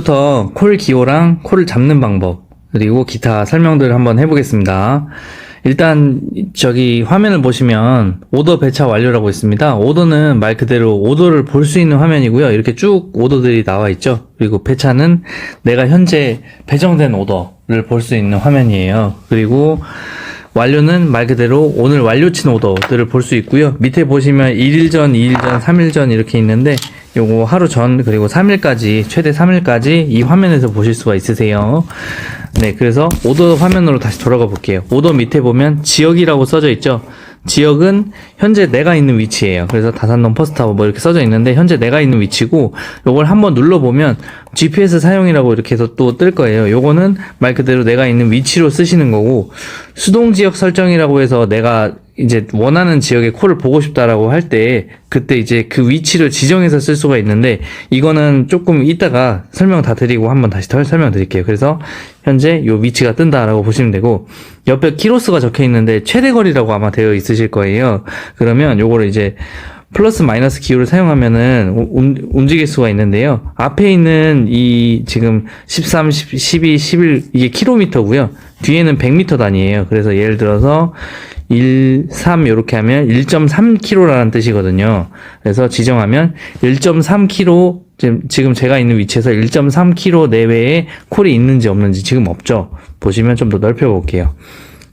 지금부터 콜 기호랑 콜을 잡는 방법 그리고 기타 설명들을 한번 해보겠습니다. 일단 저기 화면을 보시면 오더 배차 완료라고 있습니다. 오더는 말 그대로 오더를 볼 수 있는 화면이고요. 이렇게 쭉 오더들이 나와 있죠. 그리고 배차는 내가 현재 배정된 오더를 볼 수 있는 화면이에요. 그리고 완료는 말 그대로 오늘 완료친 오더들을 볼 수 있고요. 밑에 보시면 1일 전, 2일 전, 3일 전 이렇게 있는데 요거 하루 전 그리고 3일까지 최대 3일까지 이 화면에서 보실 수가 있으세요. 네, 그래서 오더 화면으로 다시 돌아가 볼게요. 오더 밑에 보면 지역이라고 써져 있죠. 지역은 현재 내가 있는 위치예요. 그래서 다산동 퍼스트타워 뭐 이렇게 써져 있는데 현재 내가 있는 위치고 요걸 한번 눌러보면 GPS 사용이라고 이렇게 해서 또 뜰 거예요. 요거는 말 그대로 내가 있는 위치로 쓰시는 거고 수동지역 설정이라고 해서 내가 이제 원하는 지역의 콜을 보고 싶다라고 할 때 그때 이제 그 위치를 지정해서 쓸 수가 있는데 이거는 조금 이따가 설명 다 드리고 한번 다시 설명 드릴게요. 그래서 현재 요 위치가 뜬다라고 보시면 되고 옆에 키로수가 적혀 있는데 최대 거리라고 아마 되어 있으실 거예요. 그러면 요거를 이제 플러스 마이너스 기호를 사용하면은 움직일 수가 있는데요. 앞에 있는 이 지금 13, 12, 11 이게 킬로미터고요. 뒤에는 100m 단위예요. 그래서 예를 들어서 1, 3 이렇게 하면 1.3km라는 뜻이거든요. 그래서 지정하면 1.3km 지금 제가 있는 위치에서 1.3km 내외에 콜이 있는지 없는지 지금 없죠. 보시면 좀 더 넓혀 볼게요.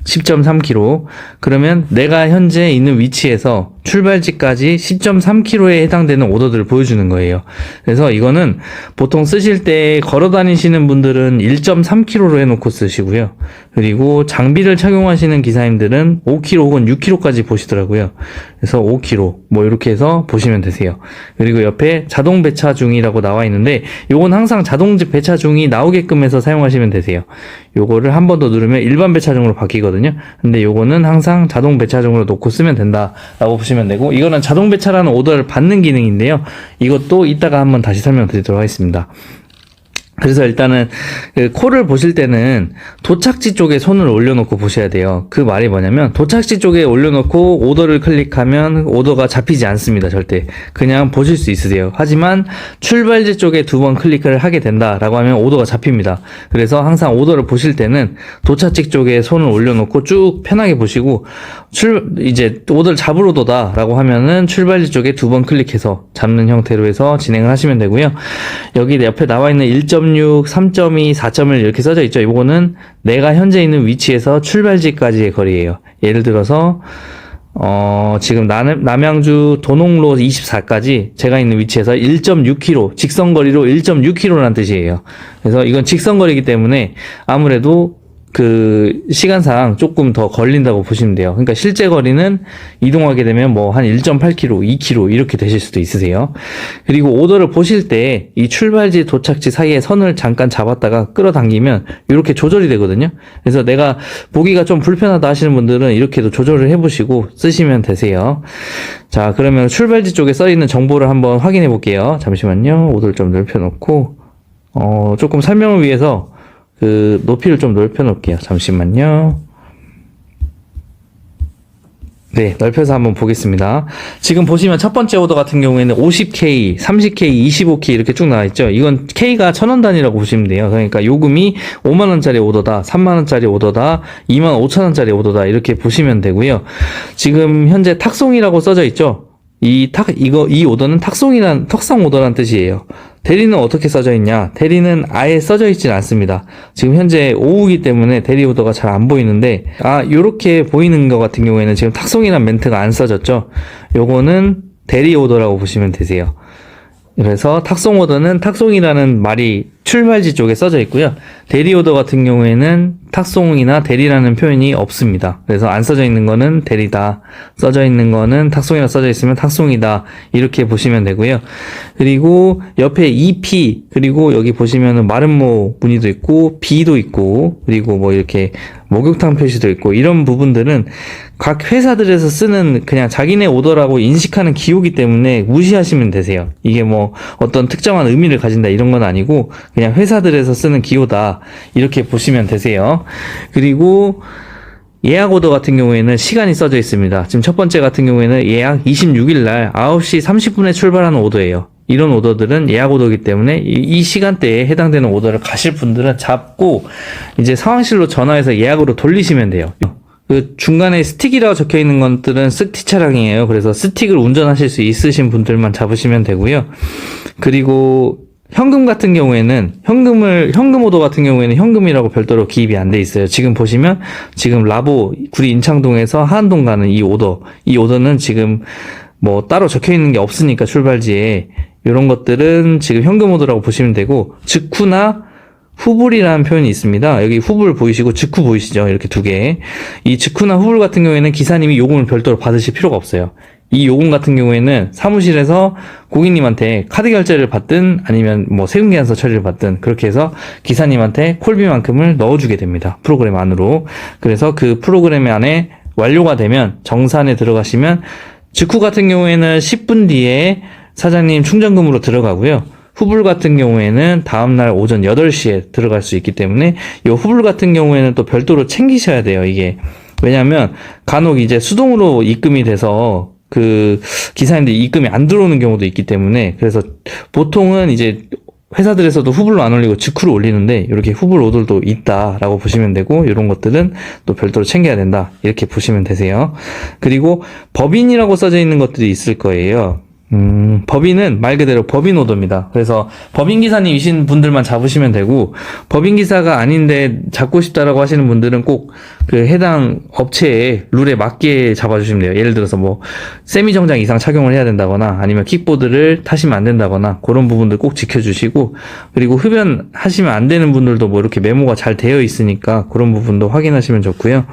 10.3km. 그러면 내가 현재 있는 위치에서 출발지까지 10.3km에 해당되는 오더들을 보여주는 거예요. 그래서 이거는 보통 쓰실 때 걸어 다니시는 분들은 1.3km로 해놓고 쓰시고요. 그리고 장비를 착용하시는 기사님들은 5km 혹은 6km까지 보시더라고요. 그래서 5km 뭐 이렇게 해서 보시면 되세요. 그리고 옆에 자동 배차 중이라고 나와 있는데 요건 항상 자동 배차 중이 나오게끔 해서 사용하시면 되세요. 요거를 한 번 더 누르면 일반 배차 중으로 바뀌거든요. 근데 요거는 항상 자동 배차 중으로 놓고 쓰면 된다라고 보시면 되고 이거는 자동 배차라는 오더를 받는 기능인데요. 이것도 이따가 한번 다시 설명드리도록 하겠습니다. 그래서 일단은 콜을 보실 때는 도착지 쪽에 손을 올려놓고 보셔야 돼요. 그 말이 뭐냐면 도착지 쪽에 올려놓고 오더를 클릭하면 오더가 잡히지 않습니다. 절대. 그냥 보실 수 있으세요. 하지만 출발지 쪽에 두 번 클릭을 하게 된다라고 하면 오더가 잡힙니다. 그래서 항상 오더를 보실 때는 도착지 쪽에 손을 올려놓고 쭉 편하게 보시고 이제 오더를 잡으러 도다라고 하면은 출발지 쪽에 두 번 클릭해서 잡는 형태로 해서 진행을 하시면 되고요. 여기 옆에 나와 있는 1.6, 3.2, 4.1 이렇게 써져 있죠. 이거는 내가 현재 있는 위치에서 출발지까지의 거리예요. 예를 들어서 지금 남양주 도농로 24까지 제가 있는 위치에서 1.6km, 직선거리로 1.6km라는 뜻이에요. 그래서 이건 직선거리이기 때문에 아무래도 그 시간상 조금 더 걸린다고 보시면 돼요. 그러니까 실제 거리는 이동하게 되면 뭐 한 1.8km, 2km 이렇게 되실 수도 있으세요. 그리고 오더를 보실 때 이 출발지 도착지 사이에 선을 잠깐 잡았다가 끌어당기면 이렇게 조절이 되거든요. 그래서 내가 보기가 좀 불편하다 하시는 분들은 이렇게도 조절을 해보시고 쓰시면 되세요. 자, 그러면 출발지 쪽에 써있는 정보를 한번 확인해 볼게요. 잠시만요. 오더를 좀 넓혀놓고 조금 설명을 위해서 그 높이를 좀 넓혀 놓을게요. 잠시만요. 네, 넓혀서 한번 보겠습니다. 지금 보시면 첫 번째 오더 같은 경우에는 50K, 30K, 25K 이렇게 쭉 나와 있죠. 이건 K가 1000원 단위라고 보시면 돼요. 그러니까 요금이 5만원짜리 오더다, 3만원짜리 오더다, 2만 5천원짜리 오더다 이렇게 보시면 되고요. 지금 현재 탁송이라고 써져 있죠. 이 오더는 턱성 오더란 뜻이에요. 대리는 어떻게 써져 있냐? 대리는 아예 써져 있진 않습니다. 지금 현재 오후이기 때문에 대리 오더가 잘 안 보이는데, 요렇게 보이는 것 같은 경우에는 지금 탁송이란 멘트가 안 써졌죠? 요거는 대리 오더라고 보시면 되세요. 그래서 탁송 오더는 탁송이라는 말이 출발지 쪽에 써져 있고요. 대리 오더 같은 경우에는 탁송이나 대리라는 표현이 없습니다. 그래서 안 써져 있는 거는 대리다, 써져 있는 거는 탁송이라 써져 있으면 탁송이다 이렇게 보시면 되고요. 그리고 옆에 EP 그리고 여기 보시면은 마름모 무늬도 있고 B도 있고 그리고 뭐 이렇게 목욕탕 표시도 있고 이런 부분들은 각 회사들에서 쓰는 그냥 자기네 오더라고 인식하는 기호기 때문에 무시하시면 되세요. 이게 뭐 어떤 특정한 의미를 가진다 이런 건 아니고 그냥 회사들에서 쓰는 기호다 이렇게 보시면 되세요. 그리고 예약 오더 같은 경우에는 시간이 써져 있습니다. 지금 첫 번째 같은 경우에는 예약 26일 날 9시 30분에 출발하는 오더예요. 이런 오더들은 예약 오더이기 때문에 이 시간대에 해당되는 오더를 가실 분들은 잡고 이제 상황실로 전화해서 예약으로 돌리시면 돼요. 그 중간에 스틱이라고 적혀 있는 것들은 스틱 차량이에요. 그래서 스틱을 운전하실 수 있으신 분들만 잡으시면 되고요. 그리고 현금 같은 경우에는 현금 오더 같은 경우에는 현금이라고 별도로 기입이 안 돼 있어요. 지금 보시면 지금 라보 구리 인창동에서 하안동 가는 이 오더는 지금 뭐 따로 적혀 있는 게 없으니까 출발지에 이런 것들은 지금 현금 오더라고 보시면 되고, 직후나 후불이라는 표현이 있습니다. 여기 후불 보이시고 직후 보이시죠? 이렇게 두 개. 이 직후나 후불 같은 경우에는 기사님이 요금을 별도로 받으실 필요가 없어요. 이 요금 같은 경우에는 사무실에서 고객님한테 카드 결제를 받든 아니면 뭐 세금계산서 처리를 받든 그렇게 해서 기사님한테 콜비만큼을 넣어주게 됩니다. 프로그램 안으로. 그래서 그 프로그램 안에 완료가 되면 정산에 들어가시면 직후 같은 경우에는 10분 뒤에 사장님 충전금으로 들어가고요. 후불 같은 경우에는 다음날 오전 8시에 들어갈 수 있기 때문에 이 후불 같은 경우에는 또 별도로 챙기셔야 돼요. 이게 왜냐하면 간혹 이제 수동으로 입금이 돼서 그 기사님들이 입금이 안 들어오는 경우도 있기 때문에, 그래서 보통은 이제 회사들에서도 후불로 안 올리고 직후로 올리는데 이렇게 후불 오더도 있다라고 보시면 되고, 이런 것들은 또 별도로 챙겨야 된다 이렇게 보시면 되세요. 그리고 법인이라고 써져 있는 것들이 있을 거예요. 법인은 말 그대로 법인 오더입니다. 그래서 법인 기사님이신 분들만 잡으시면 되고, 법인 기사가 아닌데 잡고 싶다라고 하시는 분들은 꼭 그 해당 업체의 룰에 맞게 잡아주시면 돼요. 예를 들어서 뭐 세미 정장 이상 착용을 해야 된다거나 아니면 킥보드를 타시면 안 된다거나 그런 부분들 꼭 지켜주시고, 그리고 흡연 하시면 안 되는 분들도 뭐 이렇게 메모가 잘 되어 있으니까 그런 부분도 확인하시면 좋고요.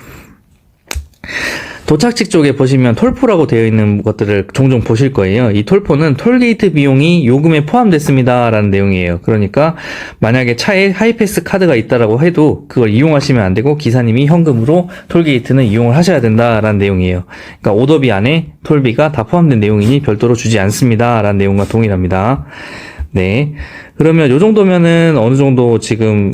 도착지 쪽에 보시면 톨포라고 되어 있는 것들을 종종 보실 거예요. 이 톨포는 톨게이트 비용이 요금에 포함됐습니다 라는 내용이에요. 그러니까 만약에 차에 하이패스 카드가 있다라고 해도 그걸 이용하시면 안 되고 기사님이 현금으로 톨게이트는 이용을 하셔야 된다라는 내용이에요. 그러니까 오더비 안에 톨비가 다 포함된 내용이니 별도로 주지 않습니다 라는 내용과 동일합니다. 네, 그러면 요 정도면은 어느 정도 지금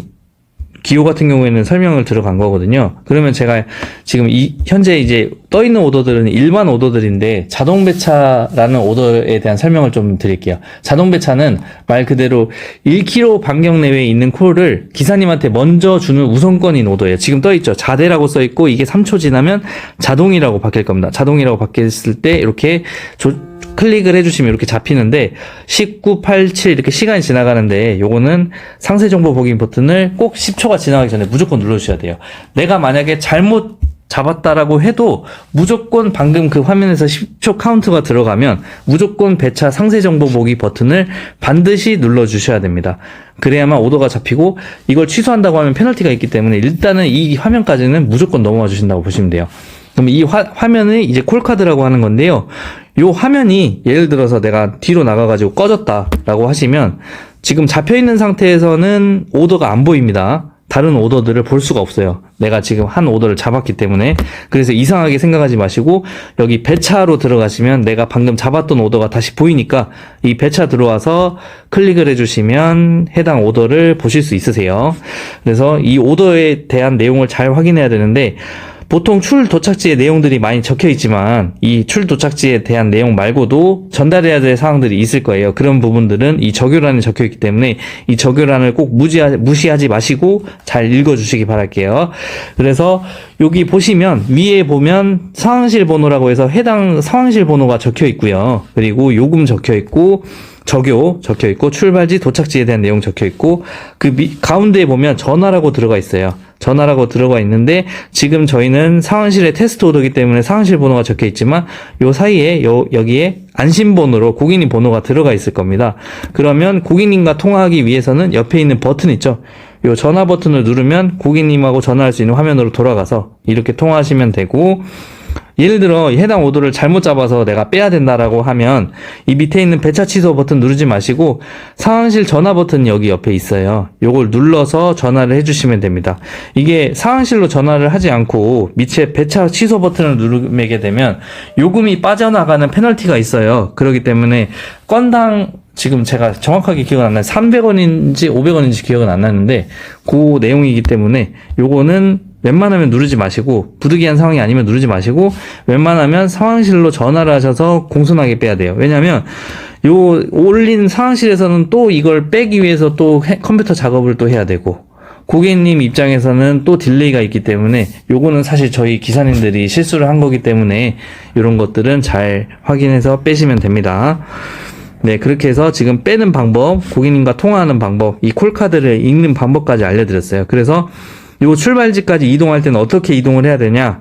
기호 같은 경우에는 설명을 들어간 거거든요. 그러면 제가 지금 현재 이제 떠 있는 오더들은 일반 오더들인데, 자동 배차라는 오더에 대한 설명을 좀 드릴게요. 자동 배차는 말 그대로 1km 반경 내외에 있는 콜을 기사님한테 먼저 주는 우선권인 오더예요. 지금 떠 있죠. 자대라고 써 있고 이게 3초 지나면 자동이라고 바뀔 겁니다. 자동이라고 바뀌었을 때 이렇게 클릭을 해주시면 이렇게 잡히는데 19, 8, 7 이렇게 시간이 지나가는데, 요거는 상세 정보 보기 버튼을 꼭 10초가 지나가기 전에 무조건 눌러주셔야 돼요. 내가 만약에 잘못 잡았다라고 해도 무조건 방금 그 화면에서 10초 카운트가 들어가면 무조건 배차 상세 정보 보기 버튼을 반드시 눌러주셔야 됩니다. 그래야만 오더가 잡히고, 이걸 취소한다고 하면 페널티가 있기 때문에 일단은 이 화면까지는 무조건 넘어와 주신다고 보시면 돼요. 그럼 이 화면이 이제 콜카드라고 하는 건데요. 요 화면이 예를 들어서 내가 뒤로 나가가지고 꺼졌다라고 하시면 지금 잡혀있는 상태에서는 오더가 안 보입니다. 다른 오더들을 볼 수가 없어요. 내가 지금 한 오더를 잡았기 때문에. 그래서 이상하게 생각하지 마시고 여기 배차로 들어가시면 내가 방금 잡았던 오더가 다시 보이니까 이 배차 들어와서 클릭을 해주시면 해당 오더를 보실 수 있으세요. 그래서 이 오더에 대한 내용을 잘 확인해야 되는데, 보통 출 도착지의 내용들이 많이 적혀 있지만 이 출 도착지에 대한 내용 말고도 전달해야 될 사항들이 있을 거예요. 그런 부분들은 이 적요란에 적혀 있기 때문에 이 적요란을 꼭 무시하지 마시고 잘 읽어주시기 바랄게요. 그래서 여기 보시면 위에 보면 상황실 번호라고 해서 해당 상황실 번호가 적혀 있고요. 그리고 요금 적혀 있고 적요 적혀 있고 출발지 도착지에 대한 내용 적혀 있고, 그 가운데에 보면 전화라고 들어가 있어요. 전화라고 들어가 있는데 지금 저희는 상황실의 테스트 오더이기 때문에 상황실 번호가 적혀 있지만 요 사이에 여기에 안심번호로 고객님 번호가 들어가 있을 겁니다. 그러면 고객님과 통화하기 위해서는 옆에 있는 버튼 있죠. 요 전화 버튼을 누르면 고객님하고 전화할 수 있는 화면으로 돌아가서 이렇게 통화하시면 되고, 예를 들어 해당 오더를 잘못 잡아서 내가 빼야 된다라고 하면 이 밑에 있는 배차 취소 버튼 누르지 마시고 상황실 전화 버튼 여기 옆에 있어요. 요걸 눌러서 전화를 해주시면 됩니다. 이게 상황실로 전화를 하지 않고 밑에 배차 취소 버튼을 누르게 되면 요금이 빠져나가는 페널티가 있어요. 그렇기 때문에 건당 지금 제가 정확하게 기억은 안 나요. 300원인지 500원인지 기억은 안 나는데 그 내용이기 때문에 요거는 웬만하면 누르지 마시고, 부득이한 상황이 아니면 누르지 마시고 웬만하면 상황실로 전화를 하셔서 공손하게 빼야 돼요. 왜냐면 요 올린 상황실에서는 또 이걸 빼기 위해서 또 컴퓨터 작업을 또 해야 되고, 고객님 입장에서는 또 딜레이가 있기 때문에 요거는 사실 저희 기사님들이 실수를 한 거기 때문에 이런 것들은 잘 확인해서 빼시면 됩니다. 네, 그렇게 해서 지금 빼는 방법, 고객님과 통화하는 방법, 이 콜카드를 읽는 방법까지 알려드렸어요. 그래서 요 출발지까지 이동할 때는 어떻게 이동을 해야 되냐?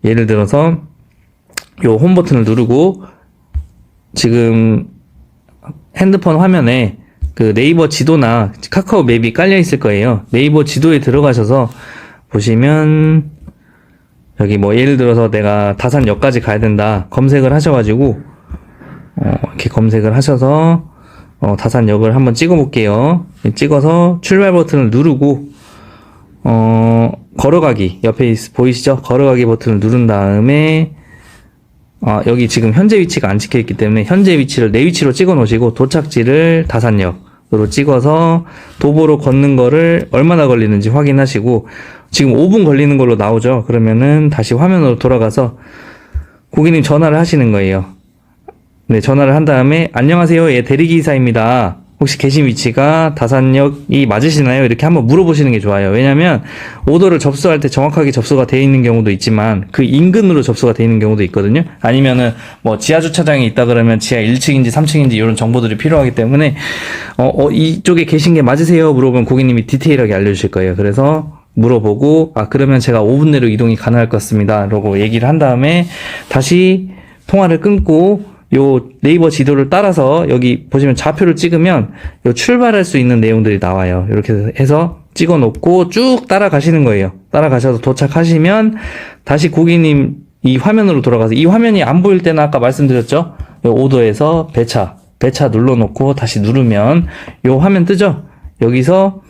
예를 들어서 요 홈 버튼을 누르고 지금 핸드폰 화면에 그 네이버 지도나 카카오 맵이 깔려 있을 거예요. 네이버 지도에 들어가셔서 보시면 여기 뭐 예를 들어서 내가 다산역까지 가야 된다 검색을 하셔가지고 이렇게 검색을 하셔서 다산역을 한번 찍어 볼게요. 찍어서 출발 버튼을 누르고 걸어가기 옆에 보이시죠? 걸어가기 버튼을 누른 다음에 여기 지금 현재 위치가 안 찍혀 있기 때문에 현재 위치를 내 위치로 찍어 놓으시고 도착지를 다산역으로 찍어서 도보로 걷는 거를 얼마나 걸리는지 확인하시고 지금 5분 걸리는 걸로 나오죠. 그러면은 다시 화면으로 돌아가서 고객님 전화를 하시는 거예요. 네, 전화를 한 다음에 안녕하세요. 예, 대리기사입니다. 혹시 계신 위치가 다산역이 맞으시나요? 이렇게 한번 물어보시는 게 좋아요. 왜냐면 오더를 접수할 때 정확하게 접수가 되어 있는 경우도 있지만 그 인근으로 접수가 되어 있는 경우도 있거든요. 아니면은 뭐 지하 주차장에 있다 그러면 지하 1층인지 3층인지 이런 정보들이 필요하기 때문에 이쪽에 계신 게 맞으세요? 물어보면 고객님이 디테일하게 알려주실 거예요. 그래서 물어보고 그러면 제가 5분 내로 이동이 가능할 것 같습니다. 라고 얘기를 한 다음에 다시 통화를 끊고 요 네이버 지도를 따라서 여기 보시면 좌표를 찍으면 요 출발할 수 있는 내용들이 나와요. 이렇게 해서 찍어 놓고 쭉 따라가시는 거예요. 따라가셔서 도착하시면 다시 고객님 이 화면으로 돌아가서 이 화면이 안 보일 때는 아까 말씀드렸죠? 요 오더에서 배차 눌러놓고 다시 누르면 요 화면 뜨죠? 여기서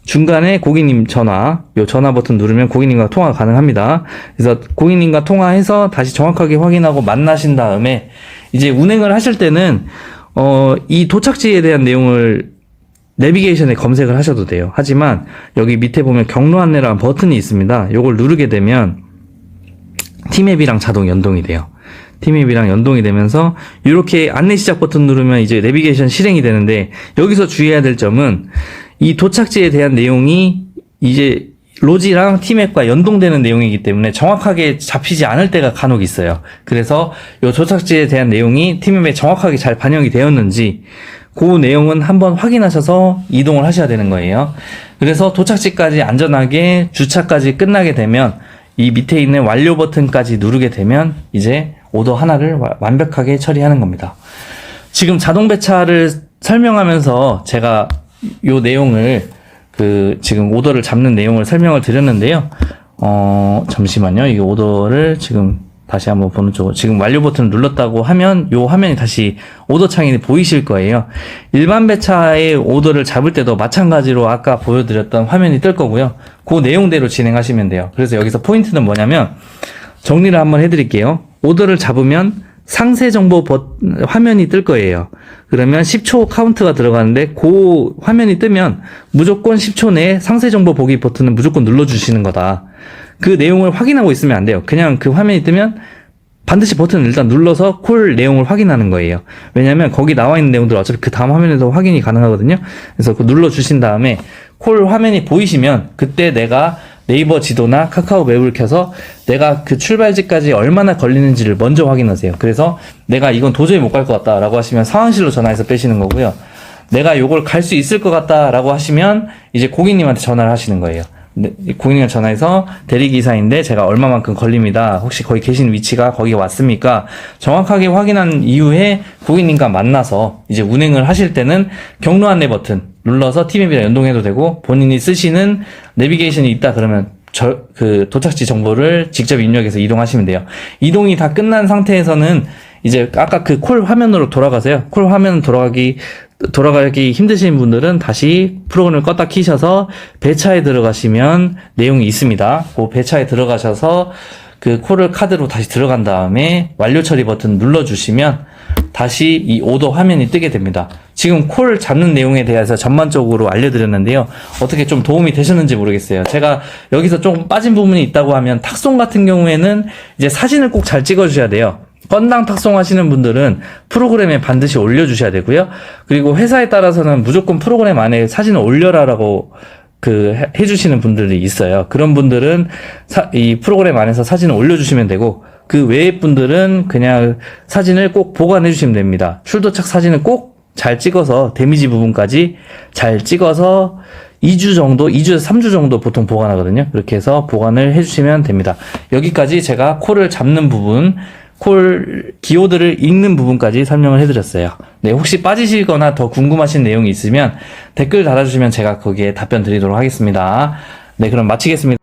중간에 고객님 전화, 요 전화 버튼 누르면 고객님과 통화가 가능합니다. 그래서 고객님과 통화해서 다시 정확하게 확인하고 만나신 다음에 이제 운행을 하실 때는 이 도착지에 대한 내용을 내비게이션에 검색을 하셔도 돼요. 하지만 여기 밑에 보면 경로 안내라는 버튼이 있습니다. 요걸 누르게 되면 티맵이랑 자동 연동이 돼요. 티맵이랑 연동이 되면서 이렇게 안내 시작 버튼 누르면 이제 내비게이션 실행이 되는데 여기서 주의해야 될 점은 이 도착지에 대한 내용이 이제 로지랑 티맵과 연동되는 내용이기 때문에 정확하게 잡히지 않을 때가 간혹 있어요. 그래서 이 도착지에 대한 내용이 티맵에 정확하게 잘 반영이 되었는지 그 내용은 한번 확인하셔서 이동을 하셔야 되는 거예요. 그래서 도착지까지 안전하게 주차까지 끝나게 되면 이 밑에 있는 완료 버튼까지 누르게 되면 이제 오더 하나를 완벽하게 처리하는 겁니다. 지금 자동 배차를 설명하면서 제가 요 내용을 지금 오더를 잡는 내용을 설명을 드렸는데요. 잠시만요. 이 오더를 지금 다시 한번 보는 쪽으로 지금 완료 버튼을 눌렀다고 하면 요 화면이 다시 오더 창이 보이실 거예요. 일반 배차의 오더를 잡을 때도 마찬가지로 아까 보여드렸던 화면이 뜰 거고요. 그 내용대로 진행하시면 돼요. 그래서 여기서 포인트는 뭐냐면 정리를 한번 해드릴게요. 오더를 잡으면 상세 정보 화면이 뜰 거예요. 그러면 10초 카운트가 들어가는데 그 화면이 뜨면 무조건 10초 내에 상세 정보 보기 버튼을 무조건 눌러주시는 거다. 그 내용을 확인하고 있으면 안 돼요. 그냥 그 화면이 뜨면 반드시 버튼을 일단 눌러서 콜 내용을 확인하는 거예요. 왜냐면 거기 나와 있는 내용들 어차피 그 다음 화면에서 확인이 가능하거든요. 그래서 그 눌러주신 다음에 콜 화면이 보이시면 그때 내가 네이버 지도나 카카오 맵을 켜서 내가 그 출발지까지 얼마나 걸리는지를 먼저 확인하세요. 그래서 내가 이건 도저히 못 갈 것 같다 라고 하시면 상황실로 전화해서 빼시는 거고요. 내가 요걸 갈 수 있을 것 같다 라고 하시면 이제 고객님한테 전화를 하시는 거예요. 고객님한테 전화해서 대리기사인데 제가 얼마만큼 걸립니다. 혹시 거기 계신 위치가 거기 왔습니까? 정확하게 확인한 이후에 고객님과 만나서 이제 운행을 하실 때는 경로 안내 버튼 눌러서 티맵이랑 연동해도 되고 본인이 쓰시는 내비게이션이 있다 그러면 그 도착지 정보를 직접 입력해서 이동하시면 돼요. 이동이 다 끝난 상태에서는 이제 아까 그 콜 화면으로 돌아가세요. 콜 화면 돌아가기 힘드신 분들은 다시 프로그램을 껐다 키셔서 배차에 들어가시면 내용이 있습니다. 그 배차에 들어가셔서 그 콜을 카드로 다시 들어간 다음에 완료 처리 버튼 눌러주시면 다시 이 오더 화면이 뜨게 됩니다. 지금 콜 잡는 내용에 대해서 전반적으로 알려드렸는데요. 어떻게 좀 도움이 되셨는지 모르겠어요. 제가 여기서 조금 빠진 부분이 있다고 하면 탁송 같은 경우에는 이제 사진을 꼭 잘 찍어주셔야 돼요. 건당 탁송하시는 분들은 프로그램에 반드시 올려주셔야 되고요. 그리고 회사에 따라서는 무조건 프로그램 안에 사진을 올려라라고 해주시는 분들이 있어요. 그런 분들은 이 프로그램 안에서 사진을 올려주시면 되고, 그 외의 분들은 그냥 사진을 꼭 보관해 주시면 됩니다. 출도착 사진을 꼭 잘 찍어서 데미지 부분까지 잘 찍어서 2주 정도, 2주에서 3주 정도 보통 보관하거든요. 그렇게 해서 보관을 해주시면 됩니다. 여기까지 제가 콜을 잡는 부분, 콜 기호들을 읽는 부분까지 설명을 해드렸어요. 네, 혹시 빠지시거나 더 궁금하신 내용이 있으면 댓글 달아주시면 제가 거기에 답변 드리도록 하겠습니다. 네, 그럼 마치겠습니다.